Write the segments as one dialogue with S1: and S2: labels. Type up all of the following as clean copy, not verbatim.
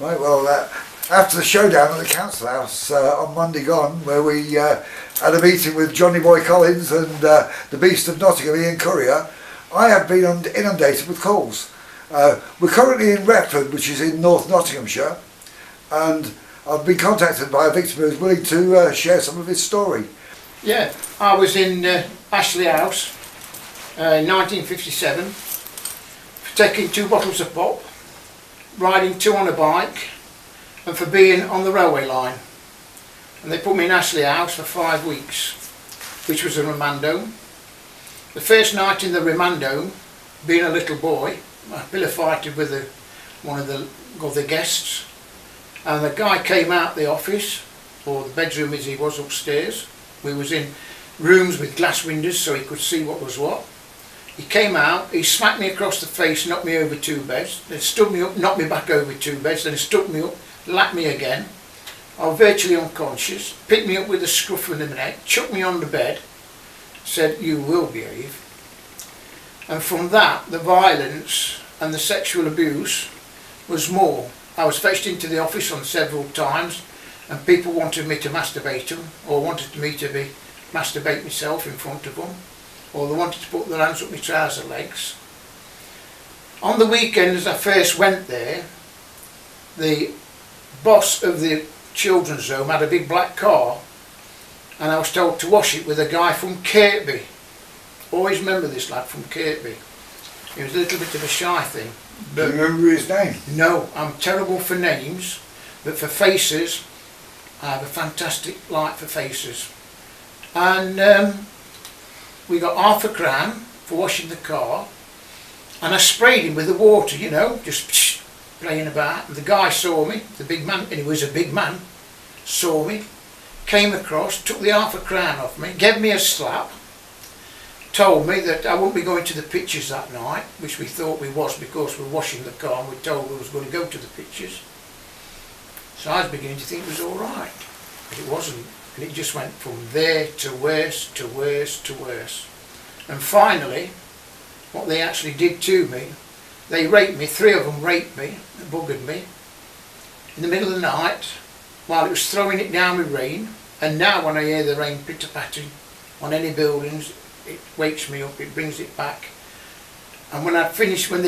S1: Right, well, after the showdown at the council house on Monday gone, where we had a meeting with Johnny Boy Collins and the Beast of Nottingham, Ian Courier, I have been inundated with calls. We're currently in Retford, which is in North Nottinghamshire, and I've been contacted by a victim who's willing to share some of his story.
S2: Yeah, I was in Ashley House in 1957, taking 2 bottles of pop, riding 2 on a bike, and for being on the railway line. And they put me in Ashley House for 5 weeks, which was a remand home. The first night in the remand home, being a little boy, I pillow fighted with one of the guests, and the guy came out the office, or the bedroom as he was upstairs. We was in rooms with glass windows so he could see what was what. He came out, he smacked me across the face, knocked me over 2 beds, then stood me up, knocked me back over 2 beds, then stood me up, lapped me again. I was virtually unconscious, picked me up with a scruff of the neck, chucked me on the bed, said, "You will behave." And from that, the violence and the sexual abuse was more. I was fetched into the office on several times, and people wanted me to masturbate them, or wanted me to masturbate myself in front of them, or they wanted to put their hands up my trouser legs. On the weekend, as I first went there, the boss of the children's home had a big black car, and I was told to wash it with a guy from Kirkby. Always remember this lad from Kirkby. He was a little bit of a shy thing.
S1: Do you remember his name?
S2: No, I'm terrible for names, but for faces, I have a fantastic like for faces. And we got £0.50 for washing the car, and I sprayed him with the water, you know, just playing about. And the guy saw me, the big man, and he was a big man, saw me, came across, took the £0.50 off me, gave me a slap, told me that I wouldn't be going to the pictures that night, which we thought we was because we were washing the car and we told we was going to go to the pictures. So I was beginning to think it was alright, but it wasn't. And it just went from there to worse, to worse, to worse. And finally, what they actually did to me, they raped me, 3 of them raped me, buggered me, in the middle of the night, while it was throwing it down with rain. And now when I hear the rain pitter-pattering on any buildings, it wakes me up, it brings it back. And when they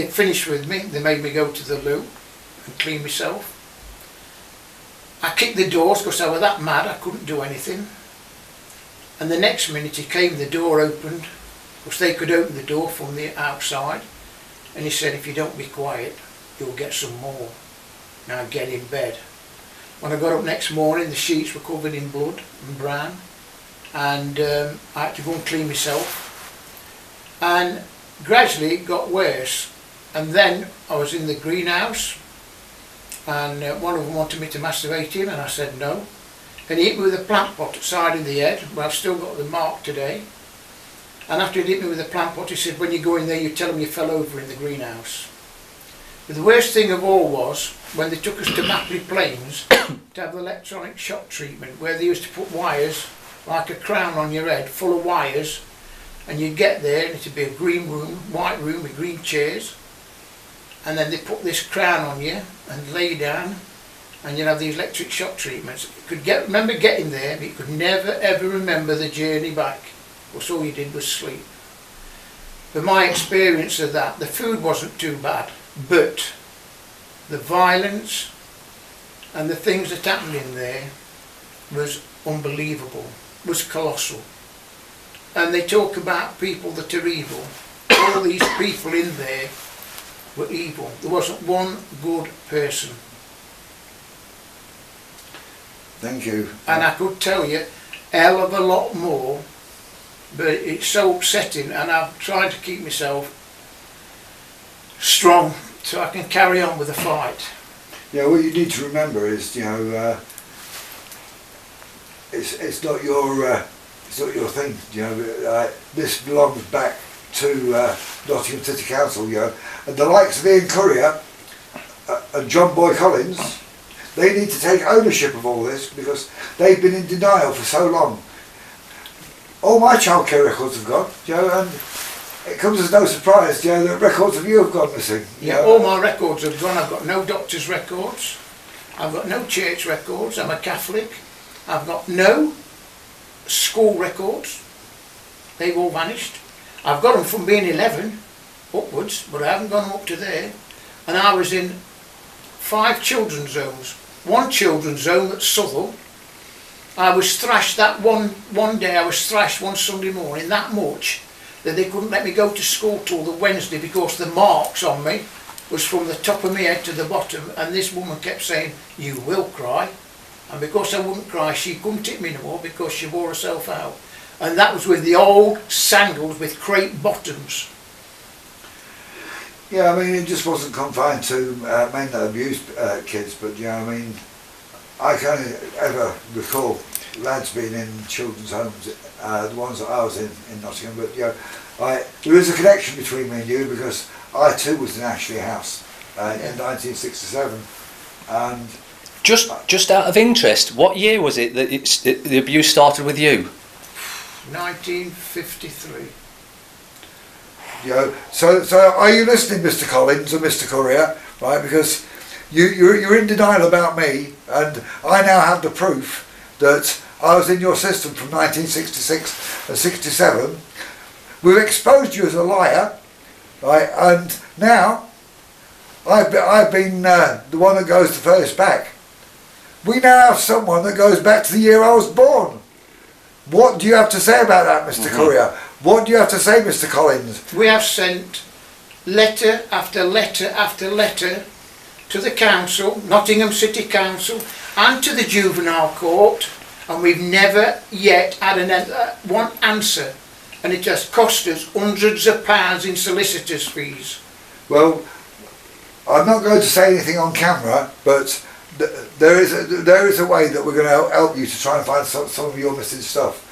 S2: finished with me, they made me go to the loo and clean myself. I kicked the doors because I was that mad I couldn't do anything. And the next minute he came, the door opened, because they could open the door from the outside, and he said, "If you don't be quiet, you'll get some more. Now get in bed." When I got up next morning, the sheets were covered in blood and bran, and I had to go and clean myself. And gradually it got worse, and then I was in the greenhouse, and one of them wanted me to masturbate him, and I said no. And he hit me with a plant pot at the side of the head, where I've still got the mark today. And after he hit me with a plant pot, he said, "When you go in there, you tell him you fell over in the greenhouse." But the worst thing of all was when they took us to Mapley Plains to have the electronic shock treatment, where they used to put wires like a crown on your head, full of wires, and you'd get there and it'd be a green room, white room with green chairs, and then they put this crown on you and lay you down, and you'd have these electric shock treatments. You could remember getting there, but you could never ever remember the journey back, because all you did was sleep. But my experience of that, the food wasn't too bad, but the violence and the things that happened in there was unbelievable, was colossal. And they talk about people that are evil. All these people in there were evil. There wasn't one good person.
S1: Thank you.
S2: And I could tell you a hell of a lot more, but it's so upsetting, and I've tried to keep myself strong so I can carry on with the fight.
S1: Yeah, what you need to remember is, you know, it's not your thing. You know, this belongs back to Nottingham City Council. You know, and the likes of Ian Courier and John Boy Collins, they need to take ownership of all this, because they've been in denial for so long. All my childcare records have gone, you know, and it comes as no surprise, you know, that records of you have gone missing.
S2: Yeah, all my records have gone. I've got no doctor's records. I've got no church records. I'm a Catholic. I've got no school records. They've all vanished. I've got them from being 11 upwards, but I haven't gone up to there. And I was in 5 children's homes. 1 children's home at Southall. I was thrashed that one day. I was thrashed one Sunday morning that much that they couldn't let me go to school till the Wednesday because the marks on me was from the top of my head to the bottom, and this woman kept saying, "You will cry." And because I wouldn't cry, she couldn't hit me no more because she wore herself out. And that was with the old sandals with crepe bottoms.
S1: Yeah, I mean, it just wasn't confined to men that abused kids, but, you know, I mean, I can only ever recall lads being in children's homes, the ones that I was in Nottingham, but, you know, there is a connection between me and you because I too was in Ashley House in 1967, and
S3: just out of interest, what year was it that the abuse started with you?
S2: 1953.
S1: You know, so are you listening, Mr. Collins and Mr. Courier? Right, because you're in denial about me, and I now have the proof that I was in your system from 1966 and 67. We've exposed you as a liar, right? And now I've been the one that goes the furthest back. We now have someone that goes back to the year I was born. What do you have to say about that, Mr. Courier? What do you have to say, Mr. Collins?
S2: We have sent letter after letter after letter to the council, Nottingham City Council, and to the juvenile court, and we've never yet had one answer, and it has cost us hundreds of pounds in solicitors' fees.
S1: Well, I'm not going to say anything on camera, but there is a way that we're going to help you to try and find some of your missing stuff.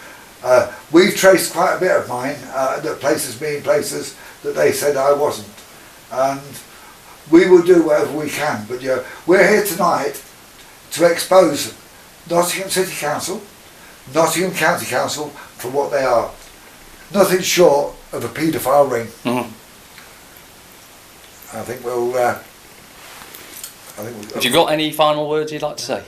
S1: We've traced quite a bit of mine that places me in places that they said I wasn't, and we will do whatever we can. But yeah, we're here tonight to expose Nottingham City Council, Nottingham County Council for what they are. Nothing short of a paedophile ring. I think we'll.
S3: Have you got any final words you'd like to say?